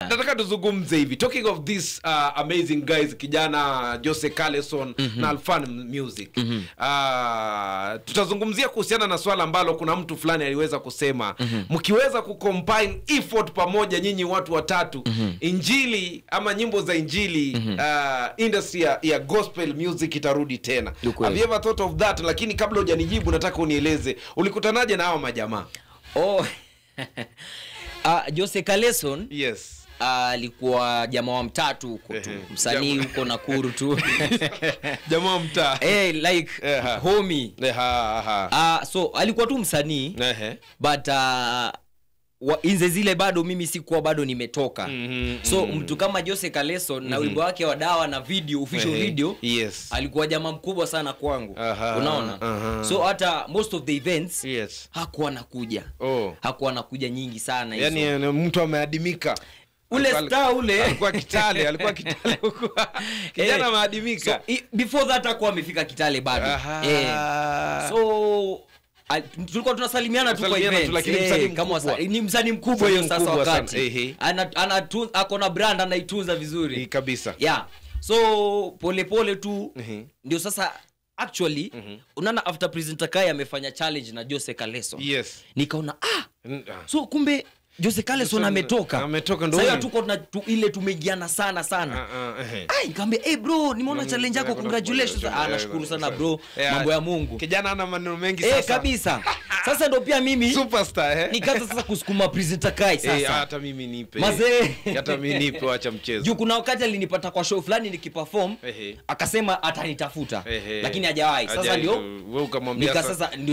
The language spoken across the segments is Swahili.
Nataka tuzungumze hivi, talking of this amazing guys, kijana Jose Caleson na Alfani Music. Tutazungumzia kuhusiana na swala ambalo kuna mtu fulani aliweza kusema, mkiweza kucombine effort pamoja nyinyi watu watatu, injili ama nyimbo za injili, industry ya gospel music itarudi tena. Have you ever thought of that? Lakini kabla hujanijibu nataka unieleze ulikutanaje na hao majamaa? Jose Caleson, yes, alikuwa jamaa wa mtatu huko tu, msanii huko Nakuru tu. Jamaa wa mtaa, like homie. So alikuwa tu msanii, but inze zile bado mimi sikuwa bado nimetoka. So mtu kama Jose Caleson na wimbo wake wa Dawa na video, official video, yes, alikuwa jamaa mkubwa sana kwangu. Unaona? So hata most of the events, yes, hakuwa anakuja. Hakuwa anakuja nyingi sana hizo. Yani mtu ameadimika. Ule star ule alikuwa Kitale, huko. Kijana maadimika. So before that hakuwa amefika Kitale bado. So tulikuwa tunasalimiana tu kwa event, lakini kama ni msanii mkubwa hiyo sasa wakati. Ako na brand anaitunza vizuri. Kabisa. Yeah. So pole tu ndio sasa actually unaona after presenter Kai amefanya challenge na Jose Caleson. Yes. Nikaona so kumbe Jose Caleson ametoka ndio. Sasa tuko ile tumeigiana sana. Nikamwambia bro, nimeona challenge yako, congratulations. Nashukuru sana bro, mambo ya Mungu. Kijana ana maneno mengi sasa. Kabisa. Sasa ndio pia mimi superstar nikaanza sasa kusukuma presenter Kai sasa. Hata mimi nipe. Hata mimi nipe, acha mchezo. Juu kuna wakati alinipata kwa show fulani nikiperform, akasema atanitafuta, lakini hajawahi. Sasa ndio wewe ukamwambia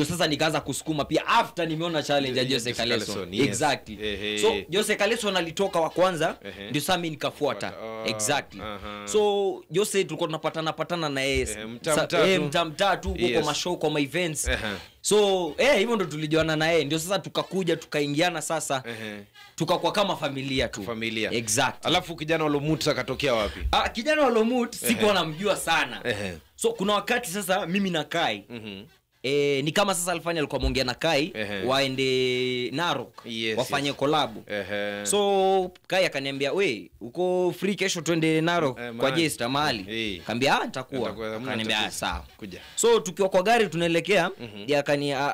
sasa nikaanza kusukuma pia after nimeona challenge ya Jose Caleson. Exactly. So Jose Caleson alitoka wa kwanza, ndio sasa mimi nikafuata. Exactly. So Jose tulikuwa tunapatana na yeye mtamtatu huko kwa mashow, kwa events. So hivyo ndo tulijuana na yeye, ndio sasa tukakuja tukaingiana sasa. Tukakuwa kama familia tu. Familia. Exactly. Alafu kijana wa Lomut akatokea wapi? Kijana wa Lomut sikuwa namjua sana. So kuna wakati sasa mimi na Kai ni kama sasa Alfani alikuwa ameongea na Kai waende Narok, wafanye collab. So Kai akaniambia, "We, uko free kesho twende Narok kwa Jester mahali?" Akaniambia, "Nitakuwa." Akaniambia, "Sawa." So tukiwa kwa gari tunaelekea,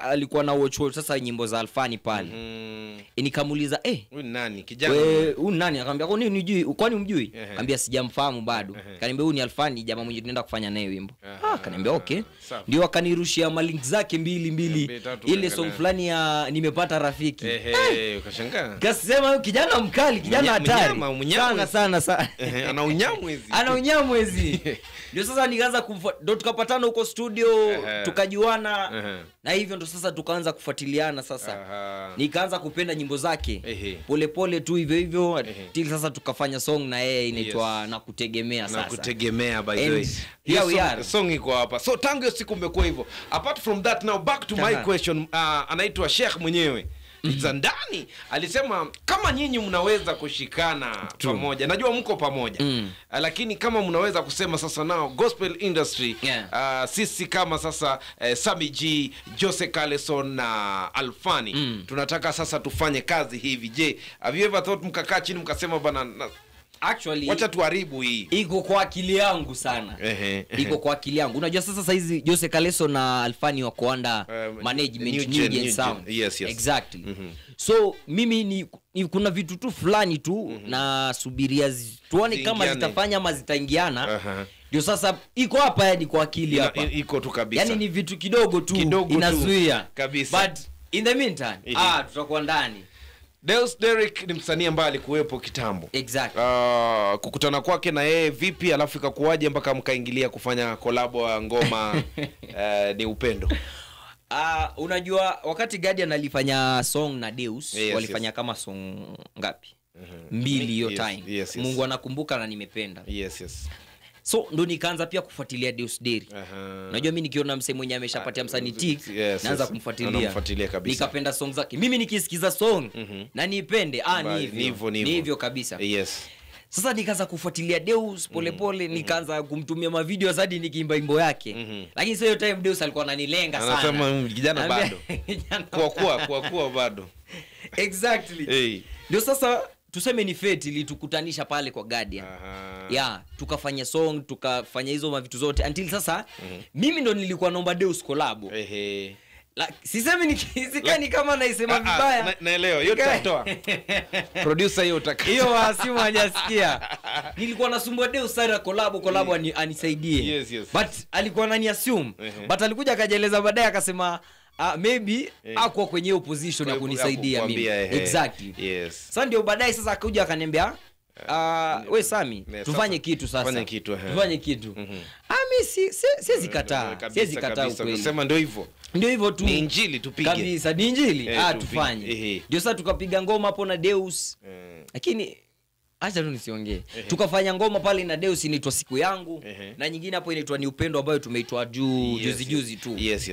alikuwa na watch sasa nyimbo za Alfani pale. Nikamuuliza, "Huyu nani kijana? Huyu nani?" Akaniambia, "Kwa nini unijui? Kwani umjui?" Akaniambia, "Sijamfahamu bado." Akaniambia, "Huyu ni Alfani, jamaa mwenye tunaenda kufanya naye wimbo." Akaniambia, "Okay." Ndio akanirushia link zake mbili ile song fulani ya Nimepata Rafiki. Ukashangaa. Kasema kijana mkali, kijana hatari. Sana. Ana unyamwezi. Ndio sasa nikaanza ndio tukapatana huko studio, tukajuana. Na hivyo ndio sasa tukaanza kufuatiliana sasa. Nikaanza kupenda nyimbo zake. Pole tu hivyo till sasa tukafanya song na yeye inaitwa Nakutegemea sasa. Nakutegemea, by the way. Song iko hapa. So tangu hiyo siku umekuwa hivyo. Apart from that, now back to my question. Anaitwa Sheikh mwenyewe Zandani alisema kama nyinyi mnaweza kushikana pamoja, najua mko pamoja, lakini kama mnaweza kusema sasa now gospel industry, sisi kama sasa Sammy G, Jose Caleson na Alfani, tunataka sasa tufanye kazi hivi. Je, have you ever thought mkakaa chini mkasema bana, actually wacha tuharibu hii? Iko kwa akili yangu sana. Iko kwa akili yangu. Unajua sasa hizi Jose Caleson na Alfani wako under management New Sound. Yes. Exactly. So mimi kuna vitu tu fulani tu na subiria tuone kama zitafanya ama zitaingiana. Ndio sasa iko hapa, yani kwa akili hapa. Iko tu kabisa. Yani ni vitu kidogo tu inazuia kabisa. But in the meantime, tutakuwa ndani. Deus Derrick ni msanii ambaye alikuwepo kitambo. Exactly. Kukutana kwake na yeye vipi, alafu ikakuaje mpaka mkaingilia kufanya collab ya ngoma ni upendo? Unajua wakati Guardian alifanya song na Deus, walifanya kama song ngapi? 2 hiyo time. Mungu anakumbuka na Nimependa. Yes. So ndo nikaanza pia kufuatilia Deus Derrick. Unajua mimi nikiona msee mwenye ameshapatia msanii tick, naanza kumfuatilia kabisa. Nikapenda song zake. Mimi nikisikiza song na nipende, ni hivyo kabisa. Sasa nikaanza kufuatilia Deus pole nikaanza kumtumia ma video hadi nikiimba imbo yake. Lakini sio time Deus alikuwa ananilenga sana. Anasema kijana bado. Kwa kuwa bado. Exactly. Ndio sasa tuseme ni fate ilitukutanisha pale kwa Guardian. Yeah, tukafanya song, tukafanya hizo vitu zote until sasa mimi ndo nilikuwa naomba Deus collab. Sisemi nikisikani kama naisema vibaya. Naelewa, yote tutatoa. Producer hiyo utaka. Hiyo wasimu hajasikia. Nilikuwa nasumbua Deus sana collab anisaidie. Yes. But alikuwa anani assume. But alikuja akajeleza baadaye akasema maybe hakuwa kwenye hiyo position ya kunisaidia mimi. Exactly. Yes. Sasa ndio baadaye sasa akaja akaniambia we Sami, tufanye kitu sasa. Tufanye kitu. Mimi siwezi kataa. Siwezi kataa kweli. Sema ndio hivyo. Ndio hivyo tu. Ni injili tupige. Kabisa, ni injili. Tufanye. Ndio sasa tukapiga ngoma hapo na Deus. Lakini acha tu nisiongee. Tukafanya ngoma pale na Deus inaitwa Siku Yangu na nyingine hapo inaitwa Ni Upendo ambayo tumeitoa juzi tu. Yes.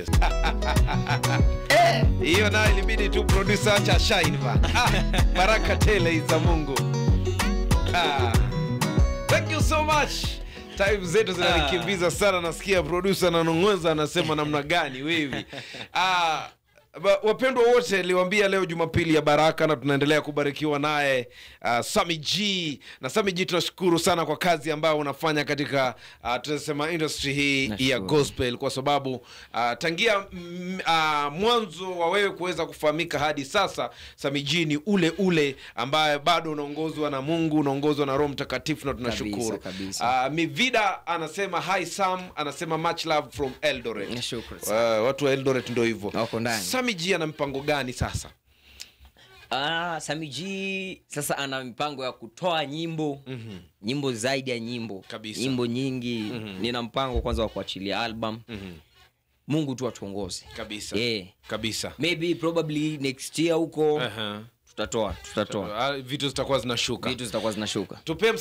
Hiyo nayo ilibidi tu producer acha shine va. Baraka tele za Mungu. Thank you so much. Time zetu zinanikimbiza sana, nasikia producer ananong'oza anasema namna gani wewe. Wapendwa wote, niliwaambia leo Jumapili ya baraka na tunaendelea kubarikiwa naye Sammy G. Na Sammy G tunashukuru sana kwa kazi ambayo unafanya katika tunasema industry hii ya gospel, kwa sababu tangia mwanzo wa wewe kuweza kufahamika hadi sasa Sammy G ni ule ambaye bado unaongozwa na Mungu, unaongozwa na Roho Mtakatifu, na tunashukuru. Mivida anasema hi Sam, anasema much love from Eldoret. Nashukuru. Watu wa Eldoret ndio hivyo. Sammy G ana mpango gani sasa? Sammy G sasa ana mpango ya kutoa nyimbo. Nyimbo zaidi ya nyimbo. Kabisa. Nyimbo nyingi. Nina mpango kwanza wa kuachilia album. Mungu tu atuongoze. Kabisa. Kabisa. Maybe probably next year huko tutatoa. Vitu zitakuwa zinashuka. Tupe